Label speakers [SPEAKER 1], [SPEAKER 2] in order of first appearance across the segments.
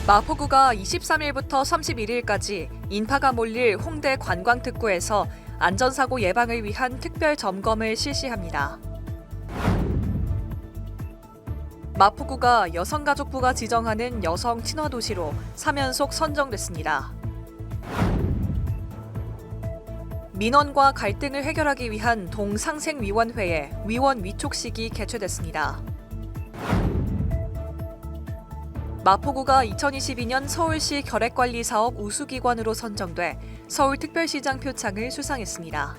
[SPEAKER 1] 마포구가 23일부터 31일까지 인파가 몰릴 홍대 관광특구에서 안전사고 예방을 위한 특별 점검을 실시합니다. 마포구가 여성가족부가 지정하는 여성 친화도시로 3연속 선정됐습니다. 민원과 갈등을 해결하기 위한 동상생위원회의 위원 위촉식이 개최됐습니다. 마포구가 2022년 서울시 결핵관리사업 우수기관으로 선정돼 서울특별시장 표창을 수상했습니다.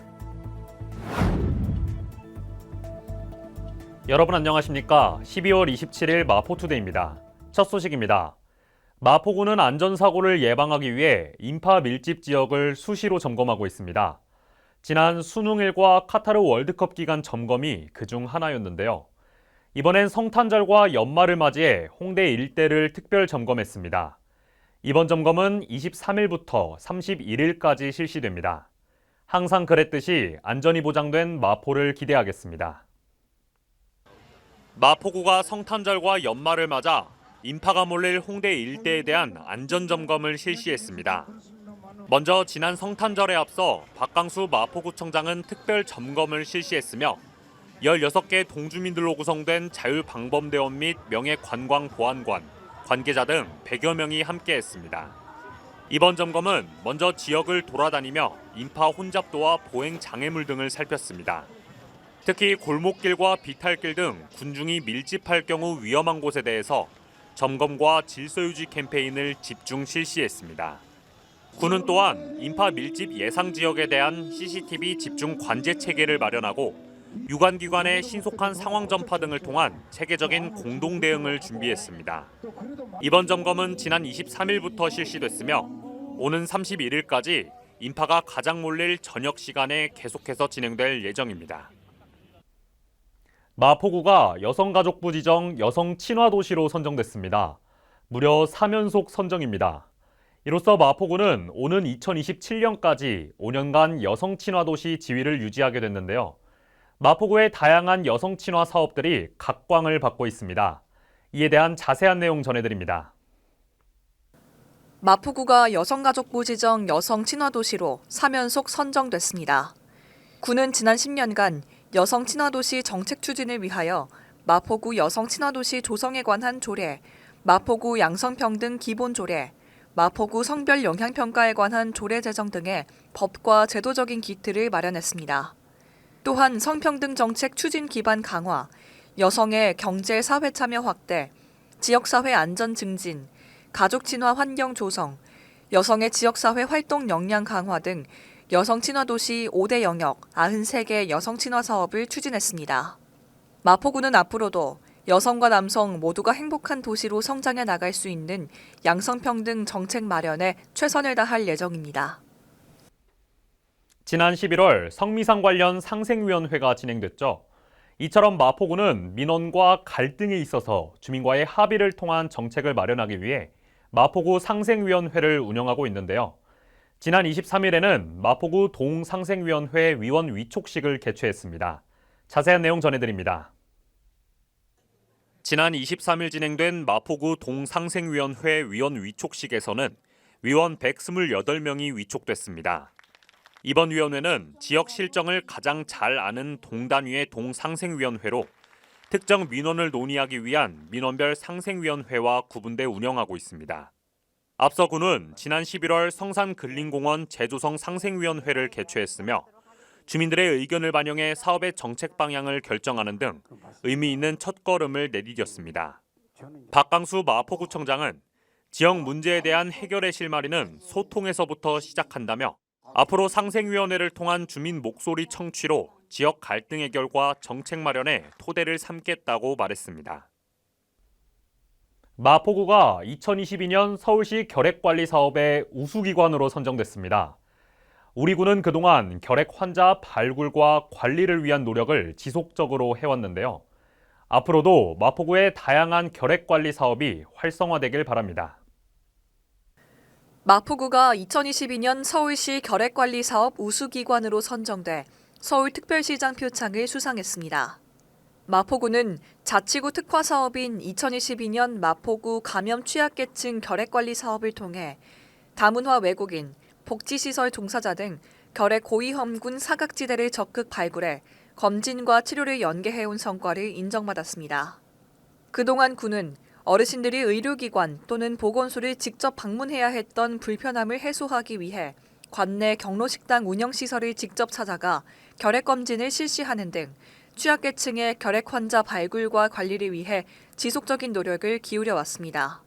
[SPEAKER 2] 여러분 안녕하십니까? 12월 27일 마포투데이입니다. 첫 소식입니다. 마포구는 안전사고를 예방하기 위해 인파 밀집 지역을 수시로 점검하고 있습니다. 지난 수능일과 카타르 월드컵 기간 점검이 그중 하나였는데요. 이번엔 성탄절과 연말을 맞이해 홍대 일대를 특별 점검했습니다. 이번 점검은 23일부터 31일까지 실시됩니다. 항상 그랬듯이 안전이 보장된 마포를 기대하겠습니다. 마포구가 성탄절과 연말을 맞아 인파가 몰릴 홍대 일대에 대한 안전점검을 실시했습니다. 먼저 지난 성탄절에 앞서 박강수 마포구청장은 특별 점검을 실시했으며 16개 동주민들로 구성된 자율방범대원 및 명예관광보안관, 관계자 등 100여 명이 함께했습니다. 이번 점검은 먼저 지역을 돌아다니며 인파 혼잡도와 보행 장애물 등을 살폈습니다. 특히 골목길과 비탈길 등 군중이 밀집할 경우 위험한 곳에 대해서 점검과 질서유지 캠페인을 집중 실시했습니다. 군은 또한 인파 밀집 예상 지역에 대한 CCTV 집중 관제 체계를 마련하고 유관기관의 신속한 상황 전파 등을 통한 체계적인 공동 대응을 준비했습니다. 이번 점검은 지난 23일부터 실시됐으며 오는 31일까지 인파가 가장 몰릴 저녁 시간에 계속해서 진행될 예정입니다. 마포구가 여성가족부 지정 여성 친화도시로 선정됐습니다. 무려 3연속 선정입니다. 이로써 마포구는 오는 2027년까지 5년간 여성 친화도시 지위를 유지하게 됐는데요. 마포구의 다양한 여성 친화 사업들이 각광을 받고 있습니다. 이에 대한 자세한 내용 전해드립니다.
[SPEAKER 1] 마포구가 여성가족부 지정 여성 친화도시로 3연속 선정됐습니다. 구는 지난 10년간 여성 친화도시 정책 추진을 위하여 마포구 여성 친화도시 조성에 관한 조례, 마포구 양성평등 기본조례, 마포구 성별 영향평가에 관한 조례 제정 등의 법과 제도적인 기틀을 마련했습니다. 또한 성평등 정책 추진 기반 강화, 여성의 경제 사회 참여 확대, 지역사회 안전 증진, 가족 친화 환경 조성, 여성의 지역사회 활동 역량 강화 등 여성 친화 도시 5대 영역 93개 여성 친화 사업을 추진했습니다. 마포구는 앞으로도 여성과 남성 모두가 행복한 도시로 성장해 나갈 수 있는 양성평등 정책 마련에 최선을 다할 예정입니다.
[SPEAKER 2] 지난 11월 성미상 관련 상생위원회가 진행됐죠. 이처럼 마포구는 민원과 갈등이 있어서 주민과의 합의를 통한 정책을 마련하기 위해 마포구 상생위원회를 운영하고 있는데요. 지난 23일에는 마포구 동상생위원회 위원 위촉식을 개최했습니다. 자세한 내용 전해드립니다. 지난 23일 진행된 마포구 동상생위원회 위원 위촉식에서는 위원 128명이 위촉됐습니다. 이번 위원회는 지역 실정을 가장 잘 아는 동단위의 동상생위원회로 특정 민원을 논의하기 위한 민원별 상생위원회와 구분돼 운영하고 있습니다. 앞서 구는 지난 11월 성산근린공원 재조성 상생위원회를 개최했으며 주민들의 의견을 반영해 사업의 정책 방향을 결정하는 등 의미 있는 첫걸음을 내디뎠습니다. 박강수 마포구청장은 지역 문제에 대한 해결의 실마리는 소통에서부터 시작한다며 앞으로 상생위원회를 통한 주민 목소리 청취로 지역 갈등 해결과 정책 마련에 토대를 삼겠다고 말했습니다. 마포구가 2022년 서울시 결핵관리 사업의 우수기관으로 선정됐습니다. 우리 구는 그동안 결핵 환자 발굴과 관리를 위한 노력을 지속적으로 해왔는데요. 앞으로도 마포구의 다양한 결핵관리 사업이 활성화되길 바랍니다.
[SPEAKER 1] 마포구가 2022년 서울시 결핵관리 사업 우수기관으로 선정돼 서울특별시장 표창을 수상했습니다. 마포구는 자치구 특화 사업인 2022년 마포구 감염 취약계층 결핵관리 사업을 통해 다문화 외국인, 복지시설 종사자 등 결핵 고위험군 사각지대를 적극 발굴해 검진과 치료를 연계해온 성과를 인정받았습니다. 그동안 구는 어르신들이 의료기관 또는 보건소를 직접 방문해야 했던 불편함을 해소하기 위해 관내 경로식당 운영시설을 직접 찾아가 결핵검진을 실시하는 등 취약계층의 결핵 환자 발굴과 관리를 위해 지속적인 노력을 기울여 왔습니다.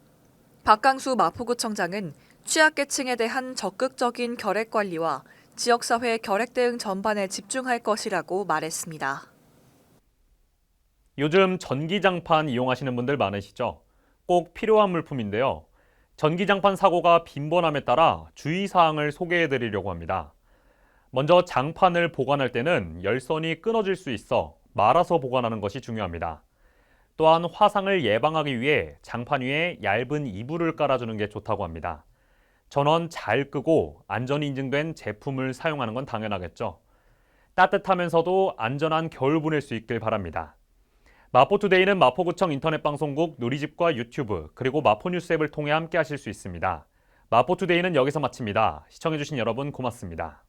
[SPEAKER 1] 박강수 마포구청장은 취약계층에 대한 적극적인 결핵 관리와 지역사회 결핵 대응 전반에 집중할 것이라고 말했습니다.
[SPEAKER 2] 요즘 전기장판 이용하시는 분들 많으시죠? 꼭 필요한 물품인데요. 전기장판 사고가 빈번함에 따라 주의사항을 소개해드리려고 합니다. 먼저 장판을 보관할 때는 열선이 끊어질 수 있어 말아서 보관하는 것이 중요합니다. 또한 화상을 예방하기 위해 장판 위에 얇은 이불을 깔아주는 게 좋다고 합니다. 전원 잘 끄고 안전이 인증된 제품을 사용하는 건 당연하겠죠. 따뜻하면서도 안전한 겨울 보낼 수 있길 바랍니다. 마포투데이는 마포구청 인터넷방송국 누리집과 유튜브 그리고 마포뉴스 앱을 통해 함께 하실 수 있습니다. 마포투데이는 여기서 마칩니다. 시청해주신 여러분 고맙습니다.